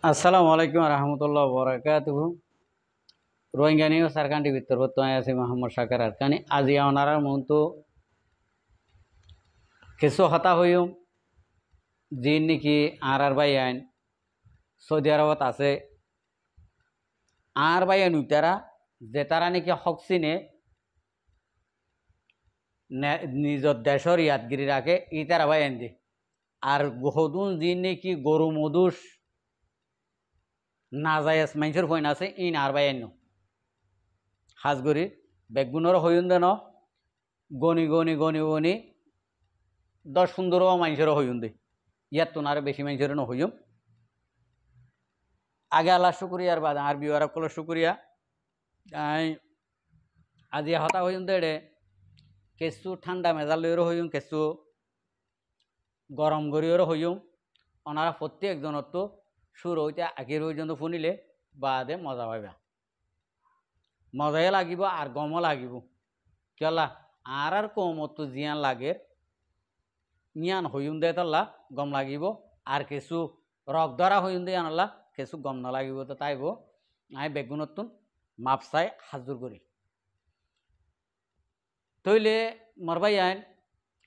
আসসালামু আলাইকুম রহমতুল্লাহ বরকাতুহু রোহিঙ্গা নিয়ে সারকান্টি ভিতর বর্তমানে আছে মোহাম্মদ শাকার আরকানি আজি ওনারার মতো কিছু হতা হইম যি নাকি আর বাই আইন সৌদি আরবত আছে আর বাই আইন উতারা যে তারা নাকি হকসিনে নিজের দেশের ইয়াদগিরি রাখে ইতারা বাই আইন দি আর হদুন যি নাকি গরু মধুস নাজায়াজ মানুষের ফইন আছে ইন আর বাই আইন হাজগরি বেগুনের হইন দেন গনি গনি গনি গনি 10-15 মানুষেরও হইন দে ইয়ার তো আরো বেশি মানুষের নহইম আগে আল্লাহ শুক্রিয়ার বাদ আরবি আরব কল শুক্রিয়া আজি হতা হইম দেড়ে কিছু ঠান্ডা মেজাল লইরও হইম কিছু গরম গরিয়রও হইম ওনারা প্রত্যেকজনের তো সুর হইতে আগের পর্যন্ত শুনিলে বাদে মজা পাইবা মজাই লাগিব আর গমও লাগিব কেলা আর কমত তো জিয়ান লাগে নিয়ান হইম দে তাল্লা গম লাগিব আর কিছু রক ধরা হইম দে আনলা কিছু গম না লাগিব তো তাইব আই বেগুনতুন মাপ চাই হাজুর করি তইলে মরবাই আইন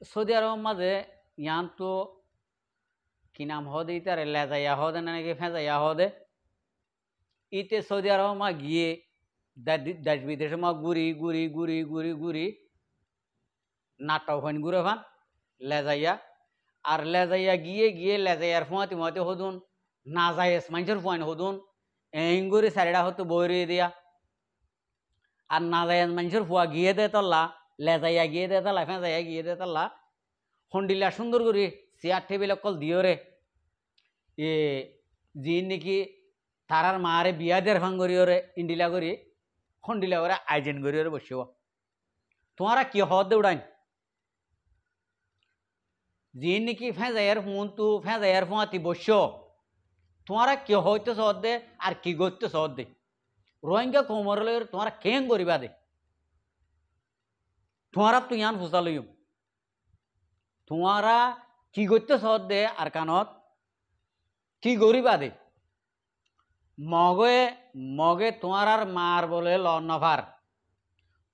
সৌদি আরব মাঝে ইয়ান তো কি নাম হদে ইতারে লেজাইয়া হদে না নাকি ফেঁজাইয়া হদে ইতে সৌদি আরব মা গিয়ে দেশ বিদেশে মা ঘুরি ঘুরি ঘুরি ঘুরি ঘুরি নাটক হইন ঘুরে ফান লেজাইয়া আর লেজাইয়া গিয়ে গিয়ে লেজাইয়ার ফুয়াতে ফুয়াতে হদুন না যায় মানুষের ফুয়াইন হদুন এঙ্গুরি চারিটা হতো বইরে দিয়া আর না যায় মানুষের ফুয়া গিয়ে দে তল্লা লেজাইয়া গিয়ে দে তল্লা ফেঁজাইয়া গিয়ে দে তল্লা হন্ডিলা সুন্দর করি চেয়ার টেবিল অকল দিও রে এ যি নাকি তারার মারে বিয়া দেড় ফাং করিও রে ইন্ডিলা করি হন্ডিলা করে আইজেন করিও রে বসিও তোমারা কি হদ দৌড়াইন যি নাকি ফেঁজাইয়ার ফুন তু ফেঁজাইয়ার ফুঁয়াতি বস তোমারা কি হইতে সহদ দে আর কি করতে সহদ দে রোহিঙ্গা কোমর তোমারা কেন করিবা দে তোমারা তো ইয়ান ফুসা লইম তোমারা কি করতে সহদ দে আর কানত কি গরিবা দে মগে মগে তোমার মার বলে লফার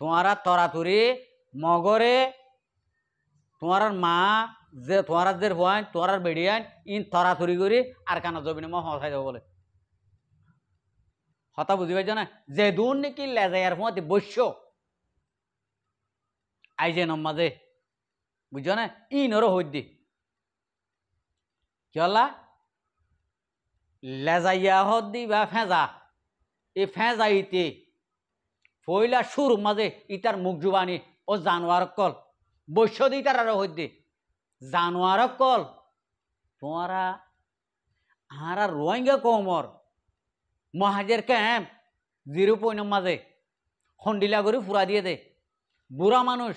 তোমারা তরাতুরি মগরে তোমার মা যে তোমার যে ভয় তোমার বেড়িয়ান ইন তরাতুরি করি আর কানা জবিনে মা হসাই দেব বলে হতা বুঝি পাইছ না যে দূর নাকি লেজাইয়ার ফোঁয়াতে বস্য আইজে নমাজে বুঝছ না ইনরও হই দি কি হলা লেজাইয়া হদ দি বা ফেঁজা এই ফেঁজা ইতে ফইলা সুর মাঝে ইটার মুখ জুবানি ও জানোয়ার কল বৈশ্য দি তার আরো হই দি জানোয়ার কল তোমারা আর রোহিঙ্গা কমর মহাজের ক্যাম্প 0 মাঝে হন্ডিলা করে ফুরা দিয়ে দে বুড়া মানুষ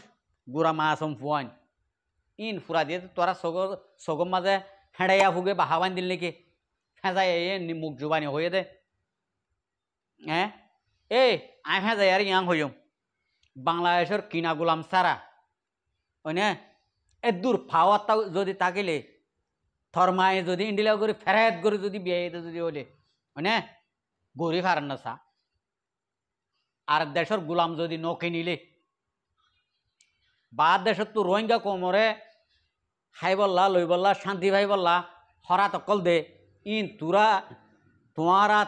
বুড়া মাসম ফুয়াইন ইন ফুরা দিয়ে তোরা সগম মাঝে হেঁড়াইয়া ফুগে বাহাবান দিল নাকি ফেঁজাই মুখ জুবানি হয়ে দে হ্যাঁ এই আই ফেঁজাই আর ইয়াং হইম বাংলাদেশের কিনা গোলাম সারা ওই না এ দূর ফাওয়ার যদি তাকিলে থরমায় যদি ইন্ডিলা করে ফেরাত করে যদি বিয়ে যদি হলে ওই না গরি ফারান না সা আর দেশের গোলাম যদি নৌকে নিলে বা দেশের তো রোহিঙ্গা কোমরে খাই বললা লই বললা শান্তি ভাই বললা হরা তকল দে ইন তুরা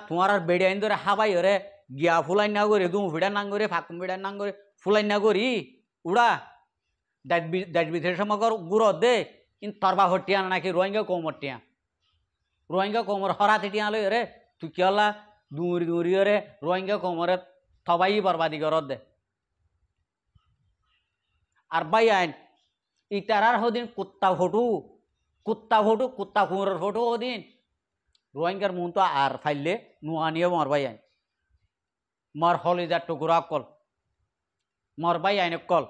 তোমার বেড়ে আইন ধরে হাবাই হরে গিয়া ফুলাই না করে দুম ফিডা নাং করে ফাঁকুম ফিডা নাং করে ফুলাই না করি উড়া দেশ বিদেশ সমগর গুড় দে ইন তরবা হটিয়া নাকি রোহিঙ্গা কোমর টিয়া রোহিঙ্গা কোমর হরাতে টিয়া লই রে তুই কি হলা দৌড়ি দৌড়ি রে রোহিঙ্গা কোমরে থবাই বরবাদি করত দে আর বাই আইন ইতারার হদিন কুত্তা ফটো কুত্তা কুমোরের ফটো হদিন রোহিঙ্গার মন তো আর ফাইলে নুয়ানিয়ে মর বাই আইন মর হলিদার টুকুরা কল মর বাই আইন কল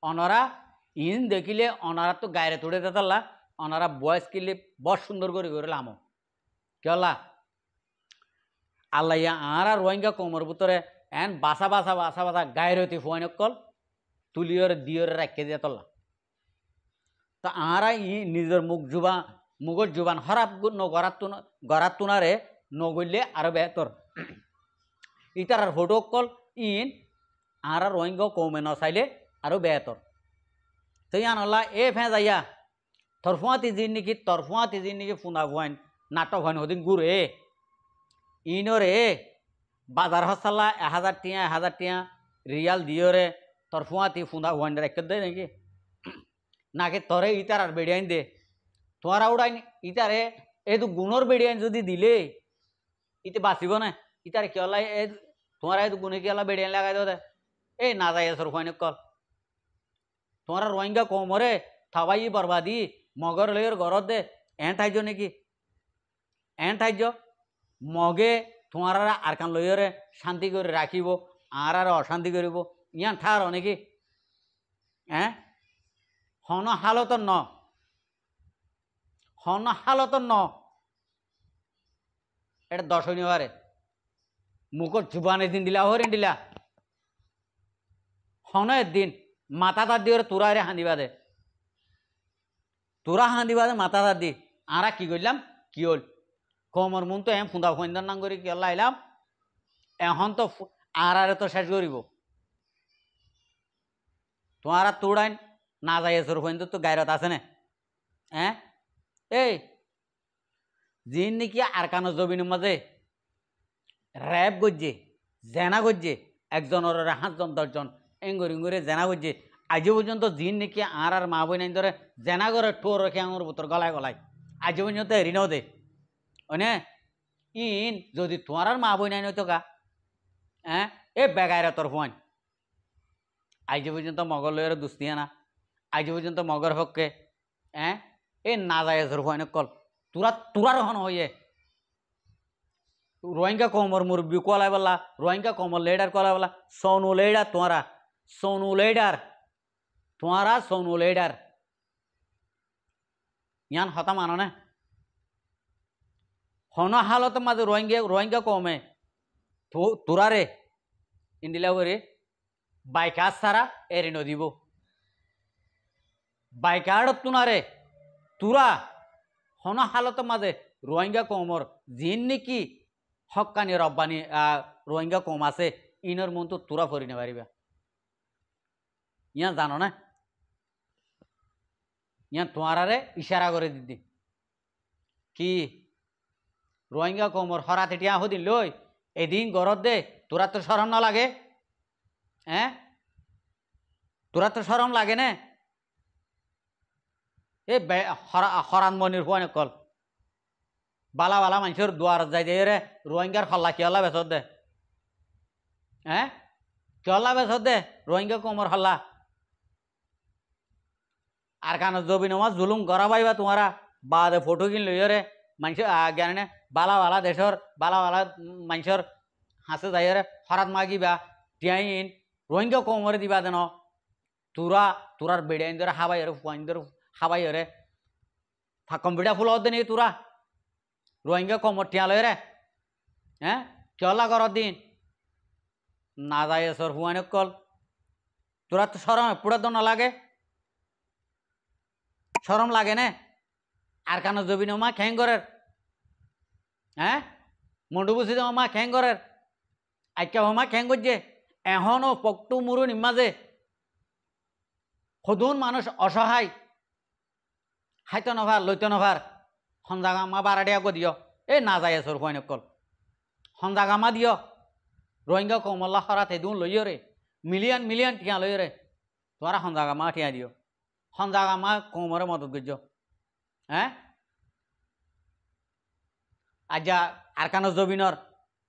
অনরা ইন দেখিলে অনারা তো গায়ে তুড়ে দেতাল্লা অনারা বয়স কিনলে বড় সুন্দর করে করে লামো কেলা আল্লাহ আর রোহিঙ্গা কোমর ভিতরে এন বাসা বাসা বাসা বাসা গায়ের হইতে ফুয়াইন কল তুলিয়র দিয়রে রাখিয়ে দিয়ে তল্লা তা আরা ই নিজের মুখ জুবা মুগর জুবান হরাপ গড়াত তুনারে নগইলে আরো বেহতর ইতার আর ফটো কল ইন আর রোহিঙ্গা কমে নসাইলে আরো বেহতর তো ইয়ান হল্লা এ ফে যাইয়া তরফুয়াতি জিন নাকি ফুনা ভুয়াইন নাটক হইন হদিন গুড়ে ইনরে বাজার হসাল্লা 1000 টিয়া রিয়াল দিয়রে তরফুয়াতি ফুনা ভুয়াইন রেখে দেয় নাকি নাকি তরে ইতার আর বেড়িয়াইন দে তোমার উড়াইন ইতারে এই তো গুণর বেড়িয়াইন যদি দিলে ইতে বাঁচিব না ইতারে কি হল্লা তোমার এই গুণে কি হল্লা বেড়িয়াইন লাগাই দে এই না যাই সর ফাইনে কল তোমার রোহিঙ্গা কমরে থাবাই বরবাদি মগর লইয়ের ঘরত দে এন ঠাইজ নাকি এন ঠাইজ মগে তোমার আর কান লইয়রে শান্তি করে রাখিব আর অশান্তি করিব ইয়ান ঠার নাকি হ্যাঁ হন হালতর ন এটা দর্শনীয় হারে মুখর জুবানে দিন দিলা হরেন দিলা হনের দিন মাথা তার দিয়ে তোরা রে হাঁদিবা দে তোরা হাঁদিবা দে মাথা তার দি আরা কি করলাম কি হল কমর মন তো ফুঁদা ফন্দর নাম করে কি লাইলাম এখন তো আরে তো শেষ করিব তোমার তোড়াইন না যাই সর ফন্দ তো গায়রত আছে না হ্যাঁ এই জিন নাকি আর কানো জবিনের মাঝে র্যাব গজ্জে জেনা গজ্জে একজনের 5জন 10জন এঙ্গরে জেনা গজ্জে আজ পর্যন্ত জিন নাকি আর মা বই নাই ধরে জেনা করে টোর রেখে আঙুর বোতর গলায় আজ পর্যন্ত এরিনাও দে ওনে ইন যদি তোমার মা বই নাই নয়তো গা হ্যাঁ এ বেগায়রা তোর ফোন আজ পর্যন্ত মগর লয়ের দুস্তিয়া না আজ পর্যন্ত মগর পক্ষে হ্যাঁ এ না যায় তোর ফোন কল তোরার হন হইয়ে রোহিঙ্গা কমর মুরব্বী কলাই বললা রোহিঙ্গা কমর লেডার কলাই বললা সোনু লেডার তোমারা সোনু লেডার ইয়ান হতা মানো না হন হালত মাঝে রোহিঙ্গা কমে তোরারে ইন্দিলা করে বাইকার সারা এরিন দিব বাইকার তুনারে তোরা হন হালত মাঝে রোহিঙ্গা কমর জিন নাকি হকানি রব্বানি রোহিঙ্গা কম আছে ইনর মন তো তোরা ফরি নে পারিবা ইয়া জানো না ইয়া তোমারে ইশারা করে দিদি কি রোহিঙ্গা কমর হরাতে টিয়া হদিন লই এদিন গরত দে তোরা তো শরম না লাগে হ্যাঁ তোরা তো শরম লাগে না এ হরান মনির ফোন কল বালা মানুষের দুয়ার যাই দে রে রোহিঙ্গার হল্লা কি হল্লা বেসর দে হ্যাঁ কি হল্লা বেসর দে রোহিঙ্গা কমর হল্লা আর কান জবিন জুলুম করা পাইবা তোমারা বাদে ফটো কিন লই রে মানুষ জ্ঞানে বালা দেশর বালা মানুষের হাসে যাই রে হরাত মাগিবা টিয়াইন রোহিঙ্গা কমরে দিবা দেন তোরার বেড়াইন ধরে হাবাই রে ফুয়াইন ধরে হাবাই রে কম্পিউটার ফুল হতে নেই তোরা রোহিঙ্গা কমর টিয়া লয় রে হ্যাঁ চলা কর দিন না যায় সর ফুয়াইন কল তোরা তো সরম পুরা তো না লাগে সরম লাগে না আর কানো জবিন মা খ্যাং করের হ্যাঁ মন্ডু বুঝি মা খ্যাং করের আইকা মা খ্যাং করছে এখনও পকটু মুরুন মাঝে সদুন মানুষ অসহায় হাইতো নভার লইতো নভার সন্জাগামা বারাডিয়া গো দিও এ না যায় সর ফুয়াইন কল সন্জাগামা দিও রোহিঙ্গা কমল্লা হরাতে দুন লইও রে মিলিয়ন টিয়া লইও রে তোরা সন্জাগামা টিয়া দিও সন্জাগামা কমরে মদত করছ হ্যাঁ আজা আর কানো জবিনর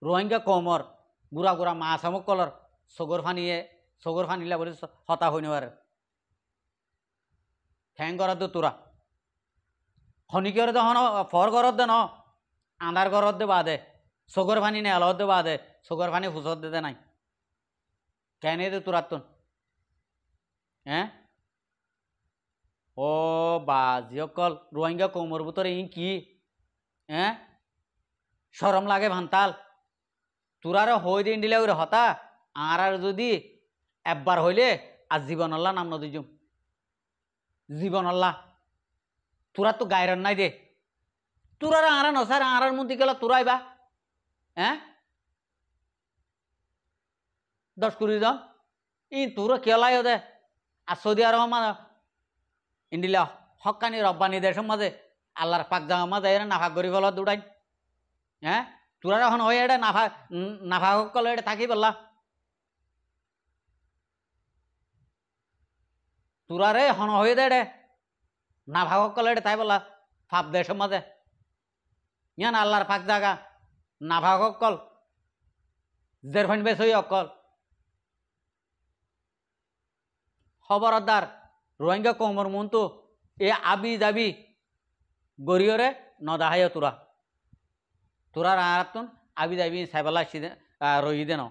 রোহিঙ্গা কমর গুড়া মা আসামক কলর সগর ফানিলা বলে হতা হইনি আর ঠ্যাং করার দে তোরা খনিকের দে হন ফর ঘরত দে ন আন্ধার ঘরত দে বাদে সগর ফানি নে আলত দে বাদে সগর ফানি ফুসত দে নাই কেন দে তোরার তুন হ্যাঁ ও বাজিয়কল রোহিঙ্গা কোমর ভিতরে ই কি হ্যাঁ সরম লাগে ভান্তাল তোরারে হই দিন দিলে ওরে হতা আর যদি একবার হইলে আর জীবন আল্লাহ নাম নদী জীবন আল্লাহ তোরা তো গায়রন নাই দে তোরার আঁরা নসার আঁরার মধ্যে গেল তোরাইবা হ্যাঁ 10-20 জন তোরা কেলাই দে আর সৌদি আরব ইন্ডিলা হকানি রব্বানি দেশের মাঝে আল্লাহর পাক জামা মাঝে এরা নাফাক গরি বলা দুটাই হ্যাঁ তোরা এখন হয়ে এটা নাফাক কলে এটা থাকি বললা তোরারে হন হয়ে দে রে নাফাক কলে এটা তাই বললা ফাপ দেশের মাঝে ইয়ান আল্লাহর পাক জাগা নাফাক কল জেরফাইন বেশ হই অকল খবরদার রোহিঙ্গা কমর মন্তু এ আবি যাবি গরিয়রে নদাহায় তোরা আরাতুন আবি যাবি সাইবালা রই দেন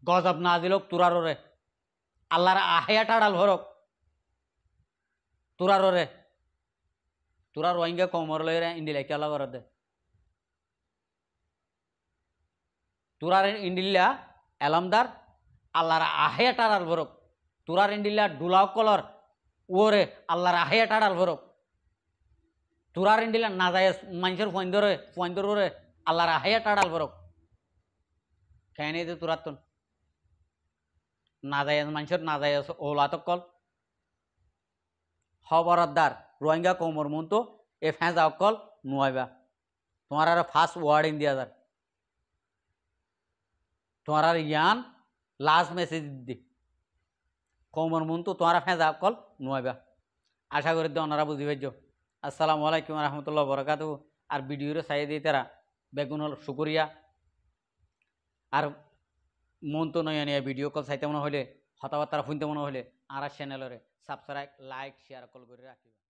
গজব না দিল তোরারে আল্লাহর আহায়া টাড়াল ভরক তোরারে তোরা রোহিঙ্গা কমর লইরে ইন্ডিলাই কেলা করে দে তোরার ইন্ডিল্লা এলামদার আল্লাহর আহায়া টাড়াল ভরক তোরার ইন্ডিল্লা ডুলাও কলর ওরে আল্লাহর আহায়া টাড়াল ভরক তোরার ইন্ডিল্লা না যায় মানুষের ফন্দরে আল্লাহর আহায়া টাড়াল ভরক কেন দে তোরার তো না যায় মানুষের না যায় ওলাতক কল খবরদার রোহিঙ্গা কমর মন তো এ ফ্যাঁজ অকল নুয়াইবা তোমার আর ফার্স্ট ওয়ার্ড ইন দিয়া তোমার আর ইয়ান লাস্ট মেসেজ দি কমর মন তো তোমার ফ্যাঁজ অকল নুয়াইবা আশা করি ওনারা বুঝি পাইছ আসসালামু আলাইকুম রহমতুল্লাহ বরকাত আর ভিডিওরে চাই দিয়ে তারা বেগুন হল শুকরিয়া আর মন তো নয় নিয়ে ভিডিও কল চাইতে মনে হলে কথাবার্তা শুনতে মনে হলে আর চ্যানেলরে সাবস্ক্রাইব লাইক শেয়ার কল করে রাখিবা।